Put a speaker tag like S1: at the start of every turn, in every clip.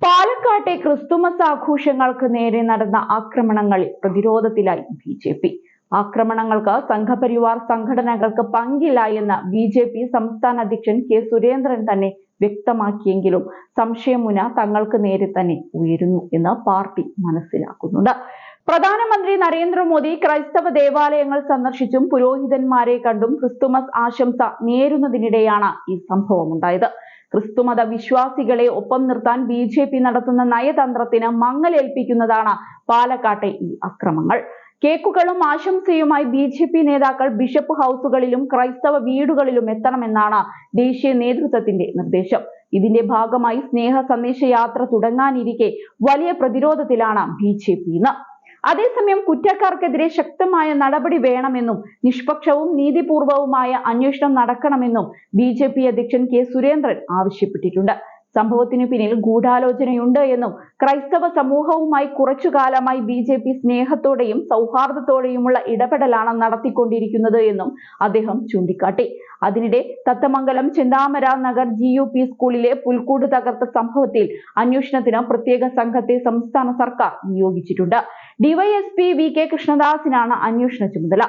S1: പാലക്കാട്ടെ ക്രിസ്തുമസ് ആഘോഷങ്ങൾക്ക് നേരെ നടന്ന ആക്രമണങ്ങളിൽ പ്രതിരോധത്തിലായി ബി.ജെ.പി. ആക്രമണങ്ങൾക്ക് സംഘപരിവാർ സംഘടനകൾക്ക് പങ്കില്ല എന്ന് ബി.ജെ.പി. സംസ്ഥാന അധ്യക്ഷൻ കെ സുരേന്ദ്രൻ തന്നെ വ്യക്തമാക്കിയെങ്കിലും സംശയമുന തങ്ങൾക്ക് നേരെ തന്നെ ഉയരുന്നു എന്ന് പാർട്ടി മനസ്സിലാക്കുന്നുണ്ട്. പ്രധാനമന്ത്രി നരേന്ദ്രമോദി ക്രൈസ്തവ ദേവാലയങ്ങൾ സന്ദർശിച്ചും പുരോഹിതന്മാരെ കണ്ടും ക്രിസ്തുമസ് ആശംസ നേരുന്നതിനിടെയാണ് ഈ സംഭവമുണ്ടായത്. ക്രിസ്തുമത വിശ്വാസികളെ ഒപ്പം നിർത്താൻ ബി.ജെ.പി. നടത്തുന്ന നയതന്ത്രത്തിന് മങ്ങലേൽപ്പിക്കുന്നതാണ് പാലക്കാട്ടെ ഈ അക്രമങ്ങൾ. കേക്കുകളും ആശംസയുമായി ബി.ജെ.പി. നേതാക്കൾ ബിഷപ്പ് ഹൗസുകളിലും ക്രൈസ്തവ വീടുകളിലും എത്തണമെന്നാണ് ദേശീയ നേതൃത്വത്തിന്റെ നിർദ്ദേശം. ഇതിന്റെ ഭാഗമായി സ്നേഹ സന്ദേശ യാത്ര തുടങ്ങാനിരിക്കെ വലിയ പ്രതിരോധത്തിലാണ് ബി.ജെ.പി. ഇന്ന്. അതേസമയം കുറ്റക്കാർക്കെതിരെ ശക്തമായ നടപടി വേണമെന്നും നിഷ്പക്ഷവും നീതിപൂർവവുമായ അന്വേഷണം നടക്കണമെന്നും ബി.ജെ.പി. അധ്യക്ഷൻ കെ സുരേന്ദ്രൻ ആവശ്യപ്പെട്ടിട്ടുണ്ട്. സംഭവത്തിനു പിന്നിൽ ഗൂഢാലോചനയുണ്ട് എന്നും ക്രൈസ്തവ സമൂഹവുമായി കുറച്ചുകാലമായി ബി.ജെ.പി. സ്നേഹത്തോടെയും സൗഹാർദ്ദത്തോടെയുമുള്ള ഇടപെടലാണ് നടത്തിക്കൊണ്ടിരിക്കുന്നത് എന്നും അദ്ദേഹം ചൂണ്ടിക്കാട്ടി. അതിനിടെ തത്തമംഗലം ചെന്താമര നഗർ GUP സ്കൂളിലെ പുൽക്കൂട് തകർത്ത സംഭവത്തിൽ അന്വേഷണത്തിന് പ്രത്യേക സംഘത്തെ സംസ്ഥാന സർക്കാർ നിയോഗിച്ചിട്ടുണ്ട്. ഡിവൈഎസ്പി VK കൃഷ്ണദാസിനാണ് അന്വേഷണ ചുമതല.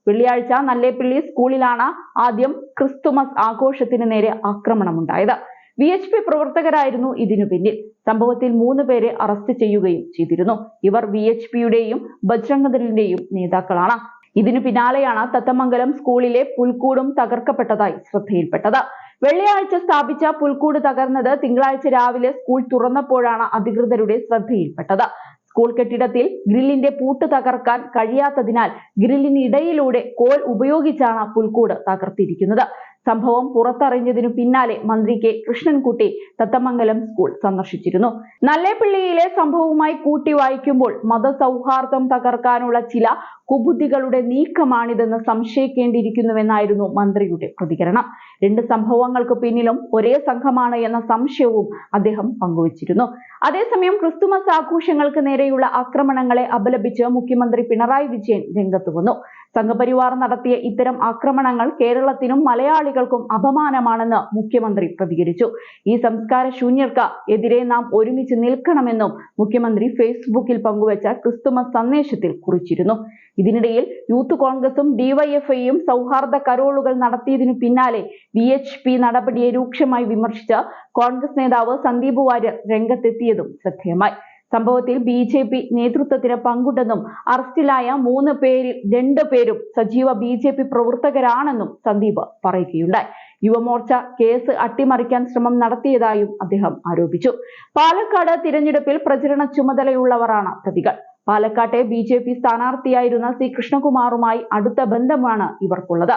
S1: വെള്ളിയാഴ്ച നല്ലേപ്പിള്ളി സ്കൂളിലാണ് ആദ്യം ക്രിസ്തുമസ് ആഘോഷത്തിന് നേരെ ആക്രമണമുണ്ടായത്. VHP പ്രവർത്തകരായിരുന്നു ഇതിനു പിന്നിൽ. സംഭവത്തിൽ 3 പേരെ അറസ്റ്റ് ചെയ്യുകയും ചെയ്തിരുന്നു. ഇവർ VHPയുടെയും ബജ്രംഗദളിന്റെയും നേതാക്കളാണ്. ഇതിനു പിന്നാലെയാണ് തത്തമംഗലം സ്കൂളിലെ പുൽക്കൂടും തകർക്കപ്പെട്ടതായി ശ്രദ്ധയിൽപ്പെട്ടത്. വെള്ളിയാഴ്ച സ്ഥാപിച്ച പുൽക്കൂട് തകർന്നത് തിങ്കളാഴ്ച രാവിലെ സ്കൂൾ തുറന്നപ്പോഴാണ് അധികൃതരുടെ ശ്രദ്ധയിൽപ്പെട്ടത്. സ്കൂൾ കെട്ടിടത്തിൽ ഗ്രില്ലിന്റെ പൂട്ട് തകർക്കാൻ കഴിയാത്തതിനാൽ ഗ്രില്ലിനിടയിലൂടെ കോൽ ഉപയോഗിച്ചാണ് പുൽക്കൂട് തകർത്തിരിക്കുന്നത്. സംഭവം പുറത്തറിഞ്ഞതിനു പിന്നാലെ മന്ത്രി കെ കൃഷ്ണൻകുട്ടി തത്തമംഗലം സ്കൂൾ സന്ദർശിച്ചിരുന്നു. നല്ലേപ്പിള്ളിയിലെ സംഭവവുമായി കൂട്ടി വായിക്കുമ്പോൾ മതസൗഹാർദ്ദം തകർക്കാനുള്ള ചില കുബുദ്ധികളുടെ നീക്കമാണിതെന്ന് സംശയിക്കേണ്ടിയിരിക്കുന്നുവെന്നായിരുന്നു മന്ത്രിയുടെ പ്രതികരണം. 2 സംഭവങ്ങൾക്ക് പിന്നിലും ഒരേ സംഘമാണ് എന്ന സംശയവും അദ്ദേഹം പങ്കുവച്ചിരുന്നു. അതേസമയം ക്രിസ്തുമസ് ആഘോഷങ്ങൾക്ക് നേരെയുള്ള ആക്രമണങ്ങളെ അപലപിച്ച് മുഖ്യമന്ത്രി പിണറായി വിജയൻ രംഗത്ത് വന്നു. സംഘപരിവാർ നടത്തിയ ഇത്തരം ആക്രമണങ്ങൾ കേരളത്തിനും മലയാളികൾക്കും അപമാനമാണെന്ന് മുഖ്യമന്ത്രി പ്രതികരിച്ചു. ഈ സംസ്കാര ശൂന്യർക്ക് എതിരെ നാം ഒരുമിച്ച് നിൽക്കണമെന്നും മുഖ്യമന്ത്രി ഫേസ്ബുക്കിൽ പങ്കുവച്ച ക്രിസ്തുമസ് സന്ദേശത്തിൽ കുറിച്ചിരുന്നു. ഇതിനിടയിൽ യൂത്ത് കോൺഗ്രസും DYFIയും സൗഹാർദ്ദ കരോളുകൾ നടത്തിയതിനു പിന്നാലെ VHP നടപടിയെ രൂക്ഷമായി വിമർശിച്ച് കോൺഗ്രസ് നേതാവ് സന്ദീപ് വാര്യർ രംഗത്തെത്തിയതും ശ്രദ്ധേയമായി. സംഭവത്തിൽ BJP നേതൃത്വത്തിന് പങ്കുണ്ടെന്നും അറസ്റ്റിലായ 3 പേരിൽ 2 പേരും സജീവ BJP പ്രവർത്തകരാണെന്നും സന്ദീപ് പറയുകയുണ്ടായി. യുവമോർച്ച കേസ് അട്ടിമറിക്കാൻ ശ്രമം നടത്തിയതായും അദ്ദേഹം ആരോപിച്ചു. പാലക്കാട് തിരഞ്ഞെടുപ്പിൽ പ്രചരണ ചുമതലയുള്ളവരാണ് പ്രതികൾ. പാലക്കാട്ടെ BJP സ്ഥാനാർത്ഥിയായിരുന്ന C കൃഷ്ണകുമാറുമായി അടുത്ത ബന്ധമാണ് ഇവർക്കുള്ളത്.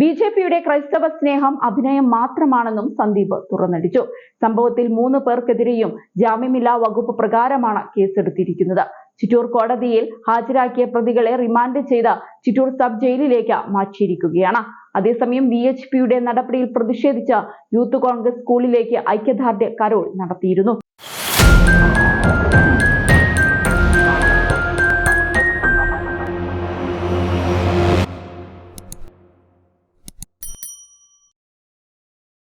S1: BJPയുടെ ക്രൈസ്തവ സ്നേഹം അഭിനയം മാത്രമാണെന്നും സന്ദീപ് തുറന്നടിച്ചു. സംഭവത്തിൽ 3 പേർക്കെതിരെയും ജാമ്യമില്ലാ വകുപ്പ് പ്രകാരമാണ് കേസെടുത്തിരിക്കുന്നത്. ചിറ്റൂർ കോടതിയിൽ ഹാജരാക്കിയ പ്രതികളെ റിമാൻഡ് ചെയ്ത് ചിറ്റൂർ സബ് ജയിലിലേക്ക് മാറ്റിയിരിക്കുകയാണ്. അതേസമയം VHPയുടെ നടപടിയിൽ പ്രതിഷേധിച്ച് യൂത്ത് കോൺഗ്രസ് സ്കൂളിലേക്ക് ഐക്യദാർഢ്യ കരോൾ നടത്തിയിരുന്നു.